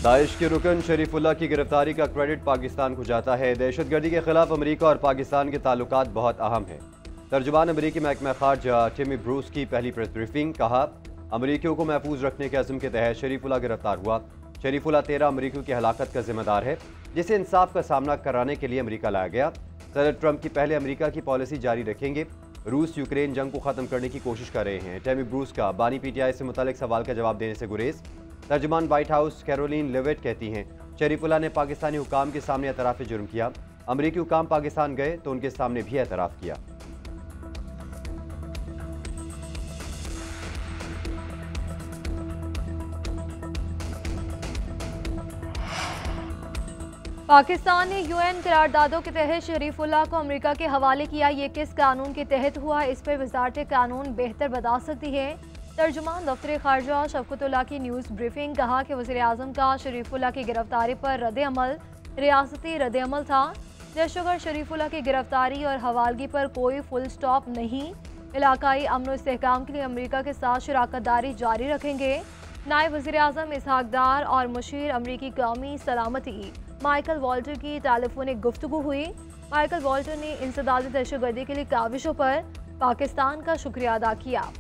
Daesh के रुकन शरीफुल्लाह की गिरफ्तारी का क्रेडिट पाकिस्तान को जाता है। दहशतगर्दी के खिलाफ अमरीका और पाकिस्तान के ताल्लुकात बहुत अहम हैं। तर्जुमान अमरीकी महकमा खारजा टिमी ब्रूस की पहली प्रेस ब्रीफिंग। कहा, अमरीकियों को महफूज रखने के अज़्म के तहत शरीफुल्लाह गिरफ्तार हुआ। शरीफुल्लाह 13 अमरीकियों की हलाकत का जिम्मेदार है, जिसे इंसाफ का सामना कराने के लिए अमरीका लाया गया। सदर ट्रंप की पहले अमरीका की पॉलिसी जारी रखेंगे। रूस यूक्रेन जंग को खत्म करने की कोशिश कर रहे हैं। टेमी ब्रूस का बानी पीटीआई से मुतालिक सवाल का जवाब देने से गुरेज। तर्जुमान व्हाइट हाउस कैरोलिन लेविट कहती हैं, शरीफुल्लाह ने पाकिस्तानी हुकाम के सामने एतराफ़ जुर्म किया। अमरीकी हुकाम पाकिस्तान गए तो उनके सामने भी एतराफ़ किया। पाकिस्तान ने यूएन करारदादों के तहत शरीफुल्लाह को अमेरिका के हवाले किया। ये किस कानून के तहत हुआ, इस पर वजारत कानून बेहतर बता सकती है। तर्जुमान दफ्तर खारजा शफकतुल्लाह की न्यूज़ ब्रीफिंग। कहा कि वज़ीर आज़म का शरीफुल्लाह की गिरफ्तारी पर रद्द-ए-अमल रियासती रद्द-ए-अमल था। दहशतगर्द शरीफुल्लाह की गिरफ्तारी और हवालगी पर कोई फुल स्टॉप नहीं। इलाकाई अमन व इस्तेहकाम के लिए अमरीका के साथ शराकत दारी जारी रखेंगे। नायब वज़ीर आज़म इसहाक डार और मुशीर अमरीकी कौमी सलामती माइकल वॉल्टर की टेलीफोनिक गुफ्तगू हुई। माइकल वॉल्टर ने इंसदादी दहशतगर्दी के लिए काविशों पर पाकिस्तान का शुक्रिया अदा किया।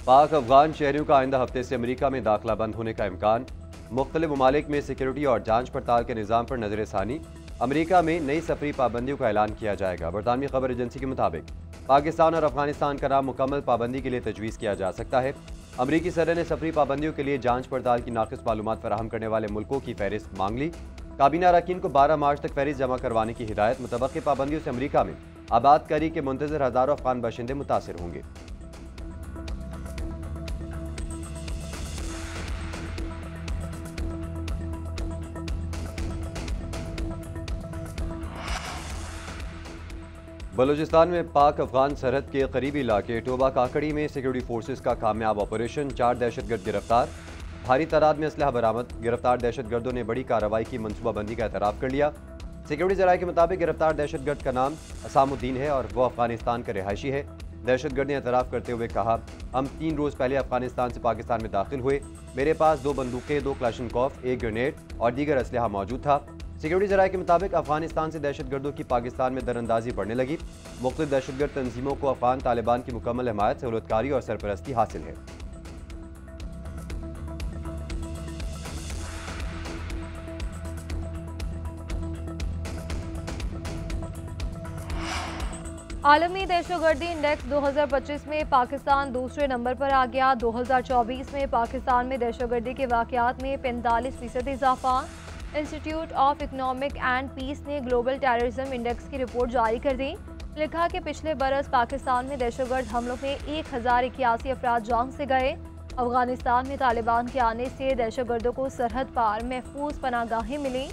पाक अफगान शहरियों का आइंदा हफ्ते से अमरीका में दाखिला बंद होने का इम्कान। मुख्तलिफ ममालिक में सिक्योरिटी और जांच पड़ताल के निज़ाम पर नजरसानी। अमरीका में नई सफरी पाबंदियों का ऐलान किया जाएगा। बरतानवी खबर एजेंसी के मुताबिक पाकिस्तान और अफगानिस्तान का नाम मुकम्मल पाबंदी के लिए तजवीज़ किया जा सकता है। अमरीकी सदर ने सफरी पाबंदियों के लिए जांच पड़ताल की नाक़िस मालूमात फराहम करने वाले मुल्कों की फहरिस्त मांग ली। काबीना अरकान को 12 मार्च तक फहरिस्त जमा करवाने की हिदायत। मुतबक़्क़ी पाबंदियों से अमरीका में आबादकारी के मुंतज़िर हज़ारों अफगान बाशिंदे मुतासिर होंगे। बलूचिस्तान में पाक अफगान सरहद के करीबी इलाके टोबा काकड़ी में सिक्योरिटी फोर्सेस का कामयाब ऑपरेशन। 4 दहशतगर्द गिरफ्तार, भारी तादाद में असलहा बरामद। गिरफ्तार दहशतगर्दों ने बड़ी कार्रवाई की मनसूबाबंदी का एतराफ़ कर लिया। सिक्योरिटी ज़राए के मुताबिक गिरफ्तार दहशतगर्द का नाम असामुद्दीन है और वह अफगानिस्तान का रिहायशी है। दहशतगर्द ने एतराफ़ करते हुए कहा, हम 3 रोज़ पहले अफगानिस्तान से पाकिस्तान में दाखिल हुए। मेरे पास 2 बंदूकें, 2 क्लाशनकोफ, 1 ग्रेनेड और दीगर असलहा मौजूद था। सिक्योरिटी ज़राए के मुताबिक अफगानिस्तान से दहशतगर्दों की पाकिस्तान में दरअंदाजी बढ़ने लगी। मुख्तलिफ दहशतगर्द तंजीमों को अफगान तालिबान की मुकम्मल हिमायत, सहूलतकारी और सरपरस्ती हासिल है। आलमी दहशतगर्दी इंडेक्स 2025 में पाकिस्तान दूसरे नंबर पर आ गया। 2024 में पाकिस्तान में दहशतगर्दी के वाक़यात में 45% इजाफा। Institute of economic and peace ने ग्लोबल टेररिज्म इंडेक्स की रिपोर्ट जारी कर दी। लिखा कि पिछले बरस पाकिस्तान में दहशतगर्द हमलों में 1081 अफराद जान से गए। अफगानिस्तान में तालिबान के आने से दहशतगर्दों को सरहद पार महफूज पनागाहें मिली,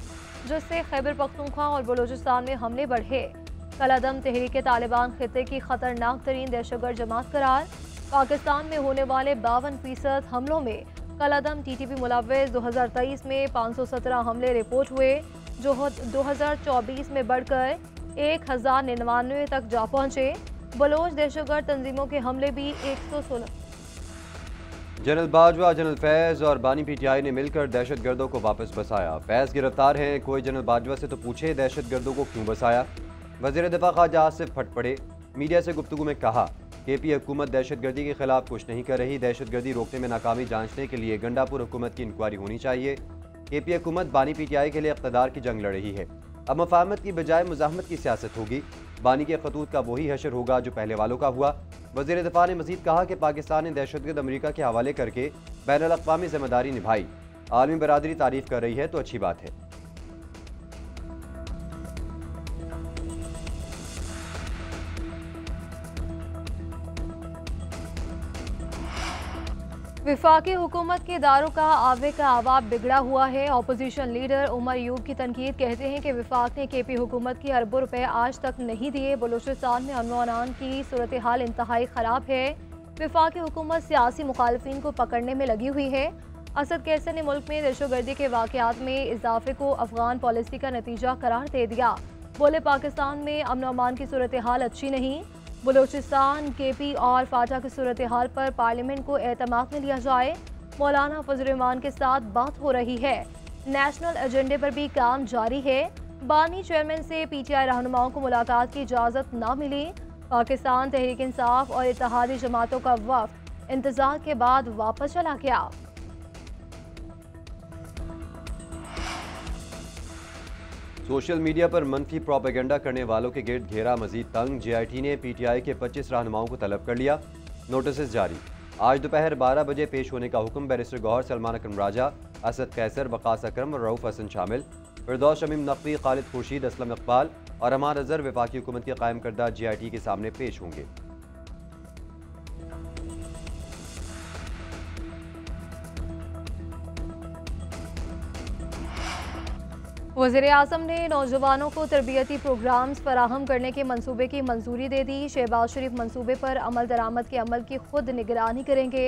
जिससे खैबर पख्तूनख्वा और बलूचिस्तान में हमले बढ़े। कलअदम तहरीक तालिबान खित्ते की खतरनाक तरीन दहशतगर्द जमात करार। पाकिस्तान में होने वाले 52% हमलों में कलअदम टीटीपी मुलव्वस। 2023 में 517 हमले रिपोर्ट हुए, जो 2024 में बढ़कर 1099 तक जा पहुंचे। बलोच दहशतगर्द तंजीमों के हमले भी 116। जनरल बाजवा, जनरल फैज़ और बानी पीटीआई ने मिलकर दहशतगर्दों को वापस बसाया। फैज़ गिरफ्तार हैं, कोई जनरल बाजवा से तो पूछे दहशतगर्दों को क्यों बसाया। वज़ीर दिफा ख्वाजा आसिफ फट पड़े। मीडिया से गुफ्तगू में कहा, केपी हुकूमत दहशतगर्दी के खिलाफ कुछ नहीं कर रही। दहशतगर्दी रोकने में नाकामी जांचने के लिए गंडापुर हुकूमत की इंक्वायरी होनी चाहिए। केपी हुकूमत बानी पीटीआई के लिए इक़्तिदार की जंग लड़ रही है। अब मफाहमत की बजाय मुज़ाहमत की सियासत होगी। बानी के खतूत का वही हशर होगा जो पहले वालों का हुआ। वज़ीर दिफा ने मज़ीद कहा कि पाकिस्तान ने दहशतगर्द अमरीका के हवाले करके बैनुल अक़वामी ज़िम्मेदारी निभाई। आलमी बरादरी तारीफ़ कर रही है तो अच्छी बात है। विफाकी हुकूमत के इदारों का आवे का आवाब बिगड़ा हुआ है। अपोजिशन लीडर उमर यूब की तनकीद। कहते हैं कि विफाक ने केपी हुकूमत की अरबों रुपए आज तक नहीं दिए। बलूचिस्तान में अमन व अमान की सूरत हाल इंतहाई ख़राब है। विफाकी हुकूमत सियासी मुखालफिन को पकड़ने में लगी हुई है। असद कैसर ने मुल्क में दहशतगर्दी के वाक़यात में इजाफे को अफगान पॉलिसी का नतीजा करार दे दिया। बोले, पाकिस्तान में अमन व अमान की सूरत हाल अच्छी नहीं। बलूचिस्तान, केपी और फाटा की सूरत हाल पर पार्लियामेंट को एतमाद में लिया जाए। मौलाना फजल रहमान के साथ बात हो रही है। नेशनल एजेंडे पर भी काम जारी है। बानी चेयरमैन से पीटीआई रहनुमाओं को मुलाकात की इजाज़त न मिली। पाकिस्तान तहरीक इंसाफ और इत्तेहादी जमातों का वफ्द इंतजार के बाद वापस चला गया। सोशल मीडिया पर मनफी प्रोपेगेंडा करने वालों के गिर्द घेरा मजीद तंग। JIT ने PTI के 25 रहनुमाओं को तलब कर लिया। नोटिस जारी। आज दोपहर 12 बजे पेश होने का हुक्म। बैरिस्टर गौहर, सलमान अकरम राजा, असद कैसर, वकास अकरम और रऊफ हसन शामिल। फिरदौस शमीम नकवी, खालिद खुर्शीद, असलम इकबाल और अमान अजहर वफाकी हुकूमत के कायम करदा JIT के सामने पेश होंगे। वज़ीर-ए-आज़म ने नौजवानों को तरबियती प्रोग्राम्स फराहम करने के मंसूबे की मंजूरी दे दी। शहबाज शरीफ मंसूबे पर अमल दरामद के अमल की खुद निगरानी करेंगे।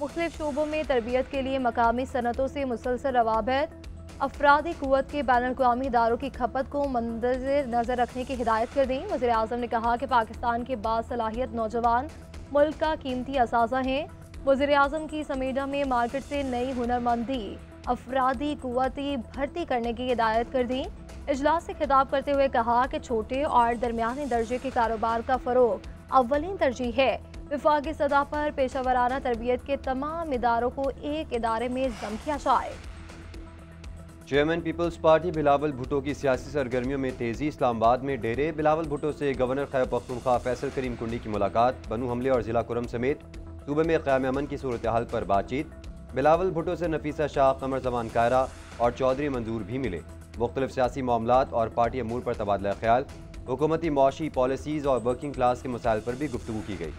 मुख्तलिफ शोबों में तरबियत के लिए मकामी सनतों से मुसलसल रवाबित, अफरादी कुव्वत के बैनुल-अक़वामी इदारों की खपत को मद्देनज़र नज़र रखने की हिदायत कर दी। वज़ीर-ए-आज़म ने कहा कि पाकिस्तान के बासलाहियत नौजवान मुल्क का कीमती असासा हैं। वज़ीर-ए-आज़म की समेडा में मार्केट से नई हुनरमंदी अफरादी कुव्वती भर्ती करने की हिदायत कर दी। इजलास से खिताब करते हुए कहा कि छोटे और दरमियाने दर्जे के कारोबार का फ़रोग अव्वलीन तरजीह है। विफाकी सतह पर पेशा वराना तरबियत के तमाम इदारों को एक इदारे में जम किया जाए। Chairman people's party Bilawal Bhutto की सियासी सरगर्मियों में तेजी। इस्लामाबाद में डेरे बिलावल भुट्टो से गवर्नर खैबर पख्तूनख्वा फैसल करीम कुंडी की मुलाकात। बनू हमले और जिला कुरम समेत सूबे में क़याम अमन की सूरत हाल पर बातचीत। बिलावल भुट्टो से नफीसा शाह, कमर जमान कायरा और चौधरी मंजूर भी मिले। मुख्तलिफ सियासी मामलात और पार्टी अमूर पर तबादला ख्याल। हुकूमती मुआशी पॉलिसीज़ और वर्किंग क्लास के मसाइल पर भी गुफ्तगू की गई।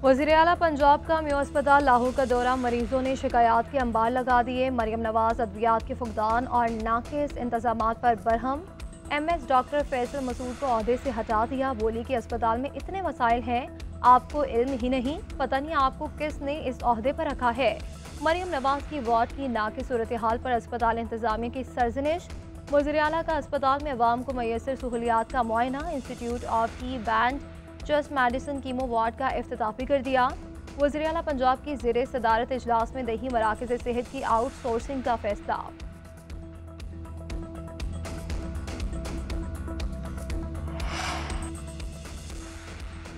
वज़ीर-ए-आला पंजाब का मेयो अस्पताल लाहौर का दौरा। मरीजों ने शिकायत के अंबार लगा दिए। मरियम नवाज अद्वियात के फुकदान और नाकिस इंतजामात पर बरहम। MS डॉक्टर फैसल मसूद को ओहदे से हटा दिया। बोली कि अस्पताल में इतने मसाइल हैं, आपको इल्म ही नहीं, पता नहीं आपको किसने इस ओहदे पर रखा है। मरियम नवाज की वार्ड की नाकिस सूरत हाल पर अस्पताल इंतजामिया की सरजनिश। वज़ीर-ए-आला का अस्पताल में अवाम को मैसर सहूलियात का मुआयना। Institute of T band just medicine chemo ward का इफ्तिताह भी कर दिया। वज़ीर-ए-आला पंजाब की ज़ेरे सदारत इजलास में दही मराकज़ सेहत की आउटसोर्सिंग का फैसला।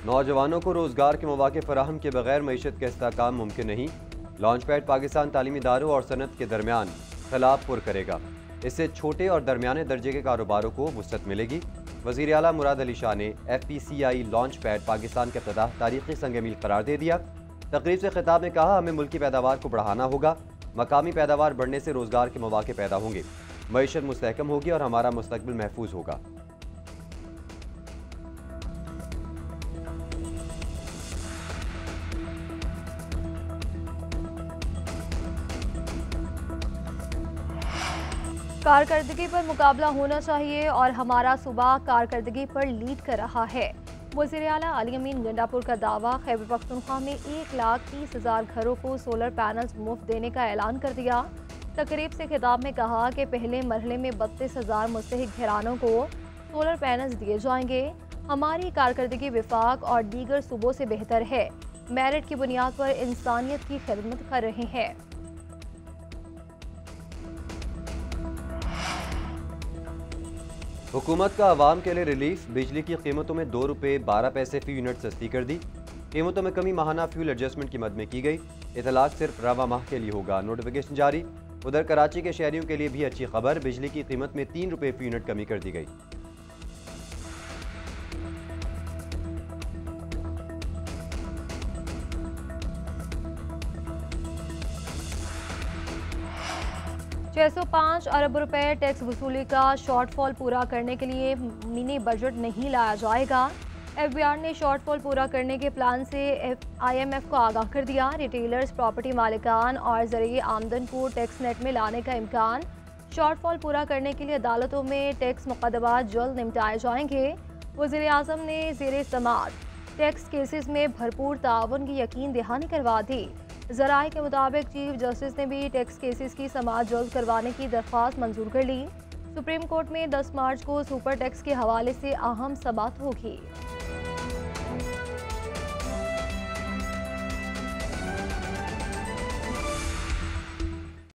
नौजवानों को रोजगार के मौके फराहम के बगैर मईशत का इस्तेहकाम मुमकिन नहीं। लॉन्च पैड पाकिस्तान तालीमी इदारों और सनत के दरमियान खिलाफ पुर करेगा। इससे छोटे और दरमियाने दर्जे के कारोबारों को वुसअत मिलेगी। वज़ीर आला मुराद अली शाह ने FPCI लॉन्च पैड पाकिस्तान का इब्तिदा तारीखी संग मील करार दे दिया। तकरीब से खिताब में कहा, हमें मुल्क की पैदावार को बढ़ाना होगा। मकामी पैदावार बढ़ने से रोजगार के मौके पैदा होंगे, मईशत मुस्तहकम होगी और हमारा मुस्तकबिल महफूज होगा। कारकर्दगी पर मुकाबला होना चाहिए और हमारा सूबा कारकर्दगी पर लीड कर रहा है। वज़ीर आला अली अमीन गंडापुर का दावा। खैबर पख्तूनख्वा में 1,30,000 घरों को सोलर पैनल्स मुफ्त देने का ऐलान कर दिया। तकरीब से खिताब में कहा कि पहले मरहले में 32,000 मुस्तहिक घरानों को सोलर पैनल्स दिए जाएंगे। हमारी कारकर्दगी विफाक और दीगर सूबों से बेहतर है। मेरिट की बुनियाद पर इंसानियत की खिदमत कर रहे हैं। हुकूमत का आवाम के लिए रिलीफ। बिजली की कीमतों में 2 रुपये 12 पैसे फी यूनिट सस्ती कर दी। कीमतों में कमी माहाना फ्यूल एडजस्टमेंट की मद में की गई। इतलाक सिर्फ रवा माह के लिए होगा, नोटिफिकेशन जारी। उधर कराची के शहरियों के लिए भी अच्छी खबर, बिजली की कीमत में 3 रुपये फी यूनिट कमी कर दी गई। ₹605 अरब टैक्स वसूली का शॉर्टफॉल पूरा करने के लिए मिनी बजट नहीं लाया जाएगा। FBR ने शॉर्टफॉल पूरा करने के प्लान से IMF को आगाह कर दिया। रिटेलर्स, प्रॉपर्टी मालिकान और ज़रिए आमदन को टैक्स नेट में लाने का इम्कान। शॉर्टफॉल पूरा करने के लिए अदालतों में टैक्स मुकदमात जल्द निपटाए जाएंगे। वज़ीर आज़म ने ज़ेरे समात टैक्स केसेस में भरपूर ताउन की यकीन दहानी करवा दी। जराए के मुताबिक चीफ जस्टिस ने भी टैक्स केसेस की समाअत जल्द करवाने की दरख्वास्त मंजूर कर ली। सुप्रीम कोर्ट में 10 मार्च को सुपर टैक्स के हवाले से अहम समाअत होगी।